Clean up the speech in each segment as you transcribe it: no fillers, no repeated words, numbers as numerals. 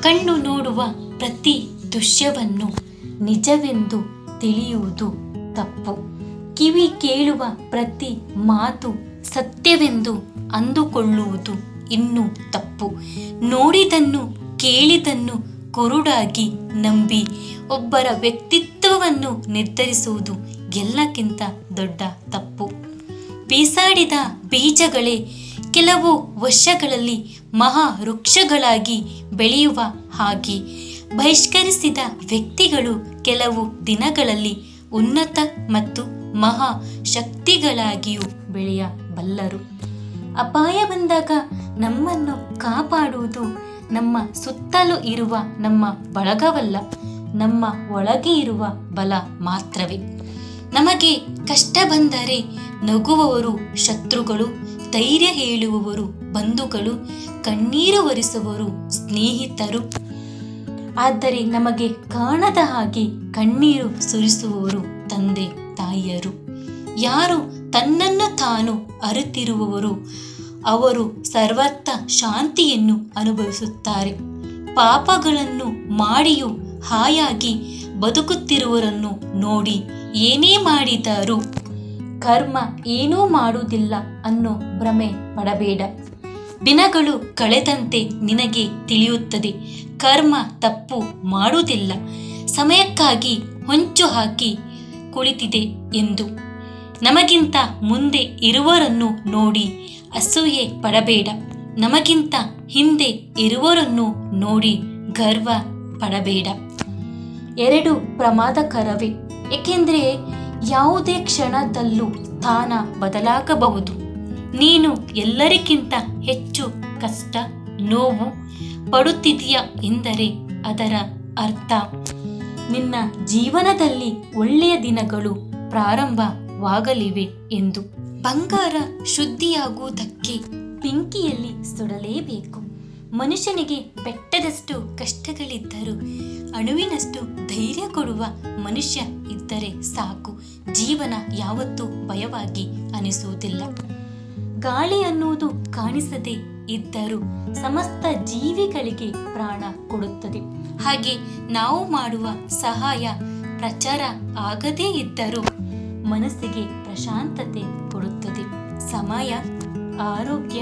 ಕಣ್ಣು ನೋಡುವ ಪ್ರತಿ ದೃಶ್ಯವನ್ನು ನಿಜವೆಂದು ತಿಳಿಯುವುದು ತಪ್ಪು. ಕಿವಿ ಕೇಳುವ ಪ್ರತಿ ಮಾತು ಸತ್ಯವೆಂದು ಅಂದುಕೊಳ್ಳುವುದು ಇನ್ನೂ ತಪ್ಪು. ನೋಡಿದನ್ನು ಕೇಳಿದನ್ನು ಕುರುಡಾಗಿ ನಂಬಿ ಒಬ್ಬರ ವ್ಯಕ್ತಿತ್ವವನ್ನು ನಿರ್ಧರಿಸುವುದು ಎಲ್ಲಕ್ಕಿಂತ ದೊಡ್ಡ ತಪ್ಪು. ಬೀಸಾಡಿದ ಬೀಜಗಳೇ ಕೆಲವು ವರ್ಷಗಳಲ್ಲಿ ಮಹಾ ವೃಕ್ಷಗಳಾಗಿ ಬೆಳೆಯುವ ಹಾಗೆ ಬಹಿಷ್ಕರಿಸಿದ ವ್ಯಕ್ತಿಗಳು ಕೆಲವು ದಿನಗಳಲ್ಲಿ ಉನ್ನತ ಮತ್ತು ಮಹಾ ಶಕ್ತಿಗಳಾಗಿಯೂ ಬೆಳೆಯಬಲ್ಲರು. ಅಪಾಯ ಬಂದಾಗ ನಮ್ಮನ್ನು ಕಾಪಾಡುವುದು ನಮ್ಮ ಸುತ್ತಲೂ ಇರುವ ನಮ್ಮ ಬಳಗವಲ್ಲ, ನಮ್ಮ ಒಳಗೆ ಇರುವ ಬಲ ಮಾತ್ರವೇ. ನಮಗೆ ಕಷ್ಟ ಬಂದರೆ ನಗುವವರು ಶತ್ರುಗಳು, ಧೈರ್ಯ ಹೇಳುವವರು ಬಂಧುಗಳು, ಕಣ್ಣೀರು ಒರೆಸುವವರು ಸ್ನೇಹಿತರು. ಆದರೆ ನಮಗೆ ಕಾಣದ ಹಾಗೆ ಕಣ್ಣೀರು ಸುರಿಸುವವರು ತಂದೆ ತಾಯಿಯರು. ಯಾರು ತನ್ನನ್ನು ತಾನು ಅರಿತಿರುವವರು ಅವರು ಸರ್ವತ್ರ ಶಾಂತಿಯನ್ನು ಅನುಭವಿಸುತ್ತಾರೆ. ಪಾಪಗಳನ್ನು ಮಾಡಿಯೂ ಹಾಯಾಗಿ ಬದುಕುತ್ತಿರುವವರನ್ನು ನೋಡಿ ಏನೇ ಮಾಡಿದರೂ ಕರ್ಮ ಏನೂ ಮಾಡುವುದಿಲ್ಲ ಅನ್ನೋ ಭ್ರಮೆ ಪಡಬೇಡ. ದಿನಗಳು ಕಳೆದಂತೆ ನಿನಗೆ ತಿಳಿಯುತ್ತದೆ, ಕರ್ಮ ತಪ್ಪು ಮಾಡುವುದಿಲ್ಲ, ಸಮಯಕ್ಕಾಗಿ ಹೊಂಚು ಹಾಕಿ ಕುಳಿತಿದೆ ಎಂದು. ನಮಗಿಂತ ಮುಂದೆ ಇರುವವರನ್ನು ನೋಡಿ ಅಸೂಯೆ ಪಡಬೇಡ, ನಮಗಿಂತ ಹಿಂದೆ ಇರುವವರನ್ನು ನೋಡಿ ಗರ್ವ ಪಡಬೇಡ. ಎರಡು ಪ್ರಮಾದಕರವೇ, ಏಕೆಂದರೆ ಯಾವುದೇ ಕ್ಷಣದಲ್ಲೂ ಸ್ಥಾನ ಬದಲಾಗಬಹುದು. ನೀನು ಎಲ್ಲರಿಗಿಂತ ಹೆಚ್ಚು ಕಷ್ಟ ನೋವು ಪಡುತ್ತಿದೆಯಾ ಎಂದರೆ ಅದರ ಅರ್ಥ ನಿನ್ನ ಜೀವನದಲ್ಲಿ ಒಳ್ಳೆಯ ದಿನಗಳು ಪ್ರಾರಂಭವಾಗಲಿವೆ ಎಂದು. ಬಂಗಾರ ಶುದ್ಧಿಯಾಗುವುದಕ್ಕೆ ಬೆಂಕಿಯಲ್ಲಿ ಸುಡಲೇಬೇಕು. ಮನುಷ್ಯನಿಗೆ ಬೆಟ್ಟದಷ್ಟು ಕಷ್ಟಗಳಿದ್ದರೂ ಅಣುವಿನಷ್ಟು ಧೈರ್ಯ ಕೊಡುವ ಮನುಷ್ಯ ಇದ್ದರೆ ಸಾಕು. ಜೀವನ ಯಾವತ್ತೂ ಭಯವಾಗಿ ಅನಿಸುವುದಿಲ್ಲ. ಗಾಳಿ ಅನ್ನುವುದು ಕಾಣಿಸದೇ ಇದ್ದರೂ ಸಮಸ್ತ ಜೀವಿಗಳಿಗೆ ಪ್ರಾಣ ಕೊಡುತ್ತದೆ. ಹಾಗೆ ನಾವು ಮಾಡುವ ಸಹಾಯ ಪ್ರಚಾರ ಆಗದೇ ಇದ್ದರೂ ಮನಸ್ಸಿಗೆ ಪ್ರಶಾಂತತೆ ಕೊಡುತ್ತದೆ. ಸಮಯ, ಆರೋಗ್ಯ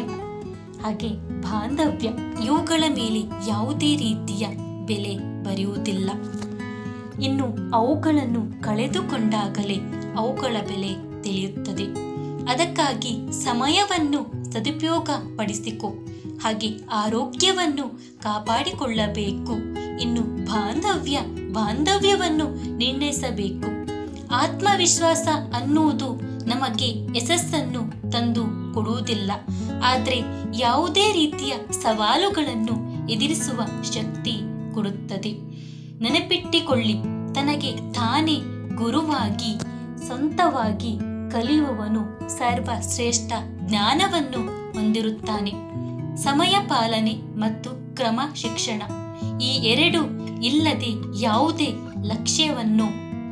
ಹಾಗೆ ಬಾಂಧವ್ಯ ಇವುಗಳ ಮೇಲೆ ಯಾವುದೇ ರೀತಿಯ ಬೆಲೆ ಬರೆಯುವುದಿಲ್ಲ. ಇನ್ನು ಅವುಗಳನ್ನು ಕಳೆದುಕೊಂಡಾಗಲೇ ಅವುಗಳ ಬೆಲೆ ತಿಳಿಯುತ್ತದೆ. ಅದಕ್ಕಾಗಿ ಸಮಯವನ್ನು ಸದುಪಯೋಗ ಪಡಿಸಿಕೊ, ಹಾಗೆ ಆರೋಗ್ಯವನ್ನು ಕಾಪಾಡಿಕೊಳ್ಳಬೇಕು. ಇನ್ನು ಬಾಂಧವ್ಯವನ್ನು ನಿರ್ಣಯಿಸಬೇಕು. ಆತ್ಮವಿಶ್ವಾಸ ಅನ್ನುವುದು ನಮಗೆ ಯಶಸ್ಸನ್ನು ತಂದು ಕೊಡುವುದಿಲ್ಲ, ಆದರೆ ಯಾವುದೇ ರೀತಿಯ ಸವಾಲುಗಳನ್ನು ಎದುರಿಸುವ ಶಕ್ತಿ ಕೊಡುತ್ತದೆ. ನೆನಪಿಟ್ಟಿಕೊಳ್ಳಿ, ತನಗೆ ತಾನೇ ಗುರುವಾಗಿ ಸ್ವಂತವಾಗಿ ಕಲಿಯುವವನು ಸರ್ವಶ್ರೇಷ್ಠ ಜ್ಞಾನವನ್ನು ಹೊಂದಿರುತ್ತಾನೆ. ಸಮಯ ಪಾಲನೆ ಮತ್ತು ಕ್ರಮ ಶಿಕ್ಷಣ ಈ ಎರಡು ಇಲ್ಲದೆ ಯಾವುದೇ ಲಕ್ಷ್ಯವನ್ನು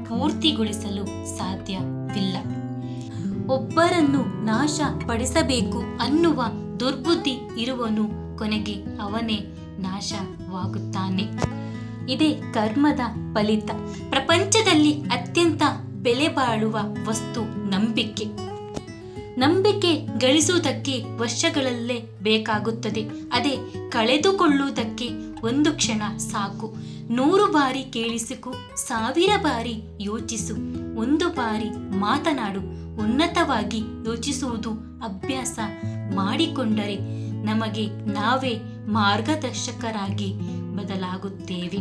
ಪೂರ್ತಿಗೊಳಿಸಲು ಸಾಧ್ಯವಿಲ್ಲ. ಒಬ್ಬರನ್ನು ನಾಶ ಪಡಿಸಬೇಕು ಅನ್ನುವ ದುರ್ಬುದ್ಧಿ ಇರುವನು ಕೊನೆಗೆ ಅವನೇ ನಾಶವಾಗುತ್ತಾನೆ. ಇದೇ ಕರ್ಮದ ಫಲಿತ. ಪ್ರಪಂಚದಲ್ಲಿ ಅತ್ಯಂತ ಬೆಲೆ ಬಾಳುವ ವಸ್ತು ನಂಬಿಕೆ. ನಂಬಿಕೆ ಗಳಿಸುವುದಕ್ಕೆ ವರ್ಷಗಳಲ್ಲೇ ಬೇಕಾಗುತ್ತದೆ. ಅದೇ ಕಳೆದುಕೊಳ್ಳುವುದಕ್ಕೆ ಒಂದು ಕ್ಷಣ ಸಾಕು. 100 ಬಾರಿ ಕೇಳಿಸಿಕೊ, 1000 ಬಾರಿ ಯೋಚಿಸು, 1 ಬಾರಿ ಮಾತನಾಡು. ಉನ್ನತವಾಗಿ ಯೋಚಿಸುವುದು ಅಭ್ಯಾಸ ಮಾಡಿಕೊಂಡರೆ ನಮಗೆ ನಾವೇ ಮಾರ್ಗದರ್ಶಕರಾಗಿ ಬದಲಾಗುತ್ತೇವೆ.